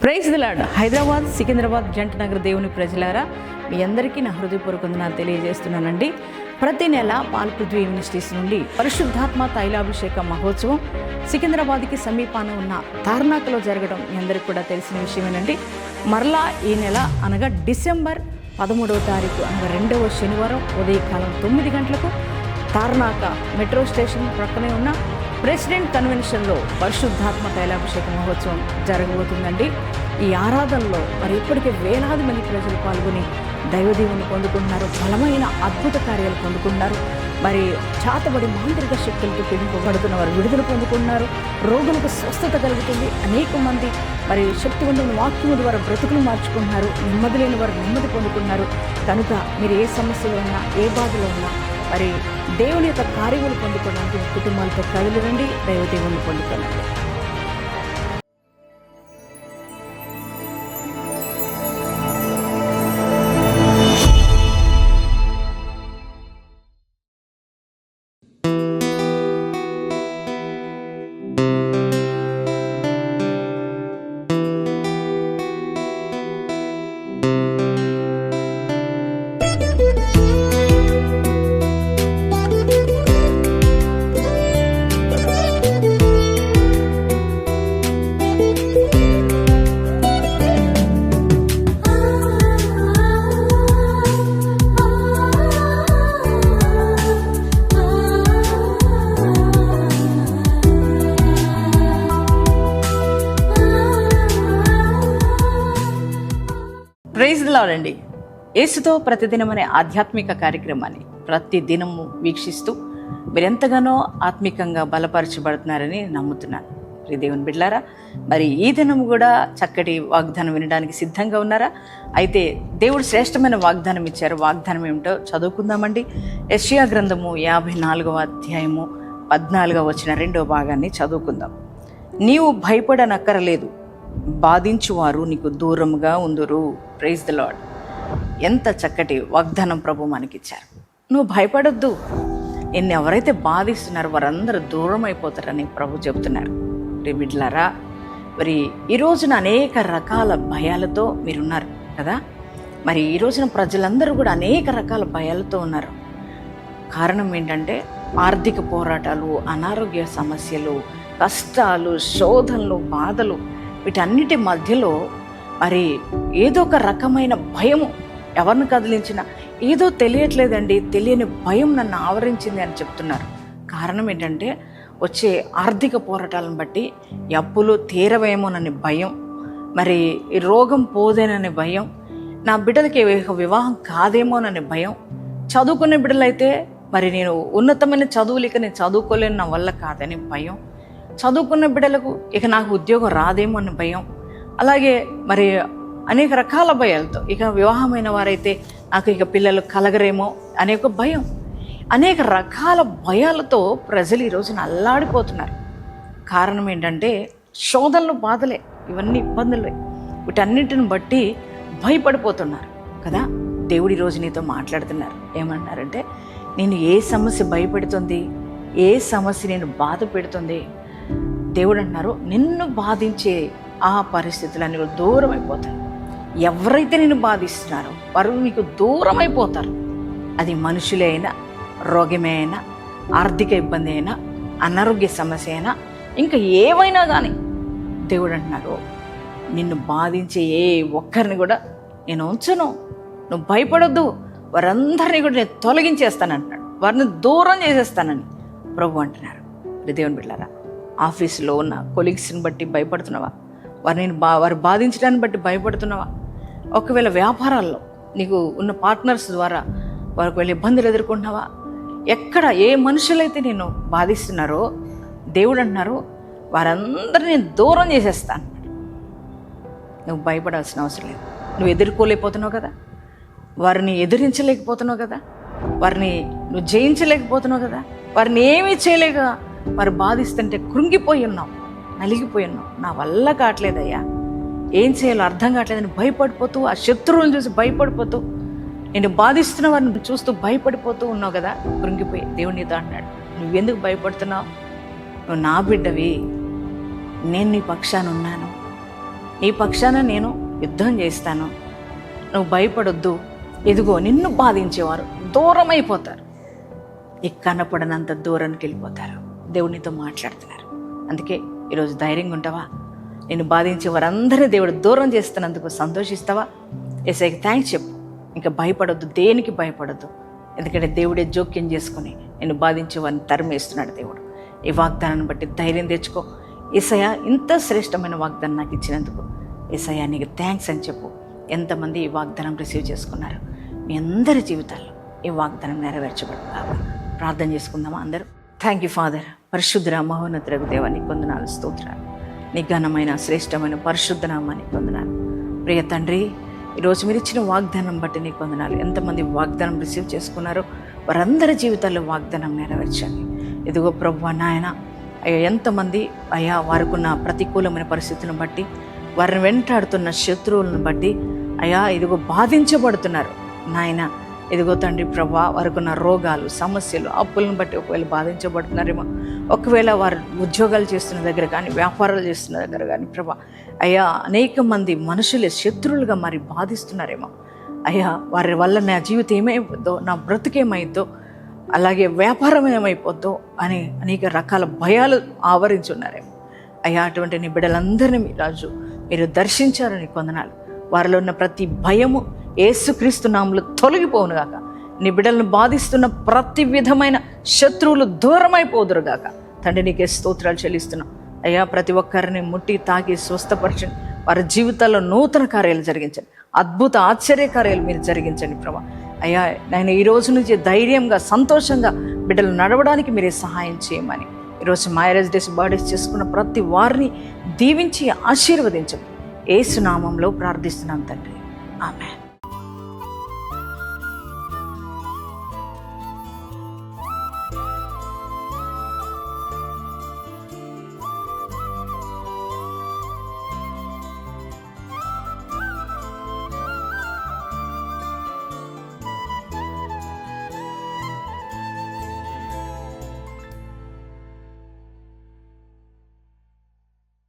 Praise the lord. Hyderabad, Secunderabad జంట నగర దేవుని ప్రజలారా, మీ అందరికీ నా హృదయపూర్వక వందనాలు తెలియజేస్తున్నానండి. ప్రతి నెల పాల్పృథ్వీ మినిస్ట్రీస్ నుండి పరిశుద్ధాత్మ తైలాభిషేక మహోత్సవం సికింద్రాబాద్కి సమీపాన ఉన్న తార్నాకలో జరగడం మీ అందరికీ కూడా తెలిసిన విషయమేనండి. మరలా ఈ నెల అనగా డిసెంబర్ 13వ తారీఖు అనగా 2వ శనివారం ఉదయకాలం 9 గంటలకు తార్నాక మెట్రో స్టేషన్ ప్రక్కనే ఉన్న ప్రెసిడెంట్ కన్వెన్షన్లో పరిశుద్ధాత్మ తైలాభిషేక మహోత్సవం జరగబోతుందండి. ఈ ఆరాధనలో మరి ఇప్పటికే వేలాది మంది ప్రజలు పాల్గొని దైవదీవుని పొందుకుంటున్నారు, బలమైన అద్భుత కార్యాలు పొందుకుంటున్నారు. మరి చాతబడి మాంత్రిక శక్తులతో పీడింపబడుతున్న వారు విడుదల పొందుకుంటున్నారు, రోగులకు స్వస్థత కలుగుతుంది. అనేక మంది మరి శక్తివంతమైన వాక్యము ద్వారా బ్రతుకులు మార్చుకుంటున్నారు, నెమ్మది లేని వారు నెమ్మది పొందుకున్నారు. కనుక మీరు ఏ సమస్యలో ఉన్నా, ఏ బాధలో ఉన్నా మరి దేవుని యొక్క కార్యములు పొందుకోవడానికి కుటుంబాలతో కదిలి రండి, దైవదేవుని పొందుకోనండి. ప్రైజ్ ది లార్డ్ అండి. యేసుతో ప్రతిదినం అనే ఆధ్యాత్మిక కార్యక్రమాన్ని ప్రతి దినము వీక్షిస్తూ మీరెంతగానో ఆత్మికంగా బలపరచబడుతున్నారని నమ్ముతున్నాను. ప్రియ దేవుని బిడ్డలారా, మరి ఈ దినము కూడా చక్కటి వాగ్దానం వినడానికి సిద్ధంగా ఉన్నారా? అయితే దేవుడు శ్రేష్టమైన వాగ్దానం ఇచ్చారు. వాగ్దానం ఏమిటో చదువుకుందామండి. యెషయా గ్రంథము 54వ అధ్యాయము 14వ వచనం 2వ భాగాన్ని చదువుకుందాం. నీవు భయపడనక్కరలేదు, బాధించువారు నీకు దూరముగా ఉందురు. Praise the lord. ఎంత చక్కటి వాగ్దానం ప్రభు మనకిచ్చారు. నువ్వు భయపడొద్దు, నిన్ను ఎవరైతే బాధిస్తున్నారో వారందరూ దూరం అయిపోతారని ప్రభు చెబుతున్నారు. బిడ్డలారా, మరి ఈ రోజున అనేక రకాల భయాలతో మీరున్నారు కదా. మరి ఈ రోజున ప్రజలందరూ కూడా అనేక రకాల భయాలతో ఉన్నారు. కారణం ఏంటంటే ఆర్థిక పోరాటాలు, అనారోగ్య సమస్యలు, కష్టాలు, శోధనలు, బాధలు, వీటన్నిటి మధ్యలో మరి ఏదో ఒక రకమైన భయము ఎవరిని కదిలించినా ఏదో తెలియట్లేదండి, తెలియని భయం నన్ను ఆవరించింది అని చెప్తున్నారు. కారణం ఏంటంటే వచ్చే ఆర్థిక పోరాటాలను బట్టి అప్పులు తీరవేమోనని భయం, మరి ఈ రోగం పోదేనని భయం, నా బిడ్డలకి వివాహం కాదేమోనని భయం, చదువుకునే బిడ్డలైతే మరి నేను ఉన్నతమైన చదువులు ఇక నేను చదువుకోలేను, నా వల్ల కాదని భయం, చదువుకున్న బిడ్డలకు ఇక నాకు ఉద్యోగం రాదేమో అని భయం, అలాగే మరి అనేక రకాల భయాలతో ఇక వివాహమైన వారైతే నాకు ఇక పిల్లలు కలగరేమో అనే ఒక భయం, అనేక రకాల భయాలతో ప్రజలు ఈరోజున అల్లాడిపోతున్నారు. కారణం ఏంటంటే శోధనలు, బాధలే, ఇవన్నీ ఇబ్బందులే. వీటన్నిటిని బట్టి భయపడిపోతున్నారు కదా. దేవుడు ఈరోజు నీతో మాట్లాడుతున్నారు. ఏమంటున్నారంటే, నేను ఏ సమస్య భయపెడుతుంది, ఏ సమస్య నేను బాధ పెడుతుంది, దేవుడు అంటున్నారు నిన్ను బాధించే ఆ పరిస్థితులన్నీ కూడా దూరం అయిపోతాయి. ఎవరైతే నిన్ను బాధిస్తున్నారో వారు నీకు దూరం అయిపోతారు. అది మనుషులే అయినా, రోగమే అయినా, ఆర్థిక ఇబ్బంది అయినా, అనారోగ్య సమస్య అయినా, ఇంకా ఏవైనా కానీ దేవుడు అంటున్నారు నిన్ను బాధించే ఏ ఒక్కరిని కూడా నేను ఉంచను, నువ్వు భయపడొద్దు, వారందరినీ కూడా నేను తొలగించేస్తానంటున్నాడు, వారిని దూరం చేసేస్తానని ప్రభు అంటున్నారు. దేవుని బిడ్డలారా, ఆఫీసులో ఉన్న కొలీగ్స్ని బట్టి భయపడుతున్నావా? వారు బాధించడాన్ని బట్టి భయపడుతున్నావా? ఒకవేళ వ్యాపారాల్లో నీకు ఉన్న పార్ట్నర్స్ ద్వారా వారికి వెళ్ళి ఇబ్బందులు ఎదుర్కొంటున్నావా? ఎక్కడ ఏ మనుషులైతే నేను బాధిస్తున్నారో దేవుడు అంటున్నారు వారందరినీ దూరం చేసేస్తాను. నువ్వు భయపడాల్సిన అవసరం లేదు. నువ్వు ఎదుర్కోలేకపోతున్నావు కదా, వారిని ఎదిరించలేకపోతున్నావు కదా, వారిని నువ్వు జయించలేకపోతున్నావు కదా, వారిని ఏమీ చేయలేక వారు బాధిస్తుంటే కృంగిపోయి ఉన్నావు, నలిగిపోయి ఉన్నావు. నా వల్ల కావట్లేదయ్యా, ఏం చేయాలో అర్థం కావట్లేదని భయపడిపోతూ, ఆ శత్రువులను చూసి భయపడిపోతూ, నేను బాధిస్తున్న వారిని చూస్తూ భయపడిపోతూ ఉన్నావు కదా, కృంగిపోయి. దేవుడు నీతో అంటున్నాడు, నువ్వెందుకు భయపడుతున్నావు? నువ్వు నా బిడ్డవి, నేను నీ పక్షాన ఉన్నాను, నీ పక్షాన నేను యుద్ధం చేస్తాను, నువ్వు భయపడొద్దు, ఎదుగో నిన్ను బాధించేవారు దూరం అయిపోతారు, నీకు కనపడనంత దూరానికి వెళ్ళిపోతారు. దేవునితో మాట్లాడుతున్నారు. అందుకే ఈరోజు ధైర్యంగా ఉంటావా? నేను బాధించే వారందరినీ దేవుడు దూరం చేస్తున్నందుకు సంతోషిస్తావా? యేసయ్యకి థ్యాంక్స్ చెప్పు. ఇంకా భయపడొద్దు, దేనికి భయపడొద్దు. ఎందుకంటే దేవుడే జోక్యం చేసుకుని నేను బాధించే వారిని తరిమేస్తున్నాడు దేవుడు. ఈ వాగ్దానాన్ని బట్టి ధైర్యం తెచ్చుకో. యేసయ్య ఇంత శ్రేష్టమైన వాగ్దానం నాకు ఇచ్చినందుకు యేసయ్య నీకు థ్యాంక్స్ అని చెప్పు. ఎంతమంది ఈ వాగ్దానం రిసీవ్ చేసుకున్నారు? మీ అందరి జీవితాల్లో ఈ వాగ్దానం నెరవేర్చబడు కావాలి. ప్రార్థన చేసుకుందామా అందరూ? Thank you father. పరిశుద్ధ మహోన్నతులకు దేవా నీకు వందనాలు, స్తోత్రాలు. నీ ఘనమైన శ్రేష్టమైన పరిశుద్ధ నామానికి వందనాలు. ప్రియ తండ్రి, ఈరోజు మీరు ఇచ్చిన వాగ్దానం బట్టి నీకు వందనాలు. ఎంతమంది వాగ్దానం రిసీవ్ చేసుకున్నారో వారందరి జీవితాల్లో వాగ్దానం నెరవేర్చండి. ఇదిగో ప్రభువా నాయన, అయ్యా ఎంతమంది అయ్యా వారికున్న ప్రతికూలమైన పరిస్థితులను బట్టి, వారిని వెంటాడుతున్న శత్రువులను బట్టి అయ్యా ఇదిగో బాధించబడుతున్నారు నాయన. ఇదిగో తండ్రి ప్రభువా, వారికున్న రోగాలు, సమస్యలు, అప్పులను బట్టి ఒకవేళ బాధించబడుతున్నారేమో, ఒకవేళ వారు ఉద్యోగాలు చేస్తున్న దగ్గర కానీ, వ్యాపారాలు చేస్తున్న దగ్గర కానీ ప్రభా అయ్యా అనేక మంది మనుషులే శత్రువులుగా మరి బాధిస్తున్నారేమో అయ్యా. వారి వల్ల నా జీవితం ఏమైపోద్దో, నా బ్రతుకేమైద్దో, అలాగే వ్యాపారం ఏమైపోద్దో అని అనేక రకాల భయాలు ఆవరించున్నారేమో అయ్యా. అటువంటి నీ బిడ్డలందరినీ రాజు మీరు దర్శించారని కొందనాలు. వారిలో ఉన్న ప్రతి భయము యేసుక్రీస్తు నామములో తొలగిపోవునుగాక. నీ బిడ్డలను బాధిస్తున్న ప్రతి విధమైన శత్రువులు దూరమైపోదురుగాక. తండ్రి నీకే స్తోత్రాలు చెల్లిస్తున్నాం అయ్యా. ప్రతి ఒక్కరిని ముట్టి తాకి స్వస్థపరచండి. వారి జీవితాల్లో నూతన కార్యాలు జరిగించండి, అద్భుత ఆశ్చర్య కార్యాలు మీరు జరిగించండి ప్రభా అయ్యా. నేను ఈ రోజు నుంచి ధైర్యంగా, సంతోషంగా బిడ్డలు నడవడానికి మీరే సహాయం చేయమని ఈరోజు మ్యారేజ్ డేస్, బర్త్డేస్ చేసుకున్న ప్రతి వారిని దీవించి ఆశీర్వదించండి. యేసు నామంలో ప్రార్థిస్తున్నాం తండ్రి, ఆమేన్.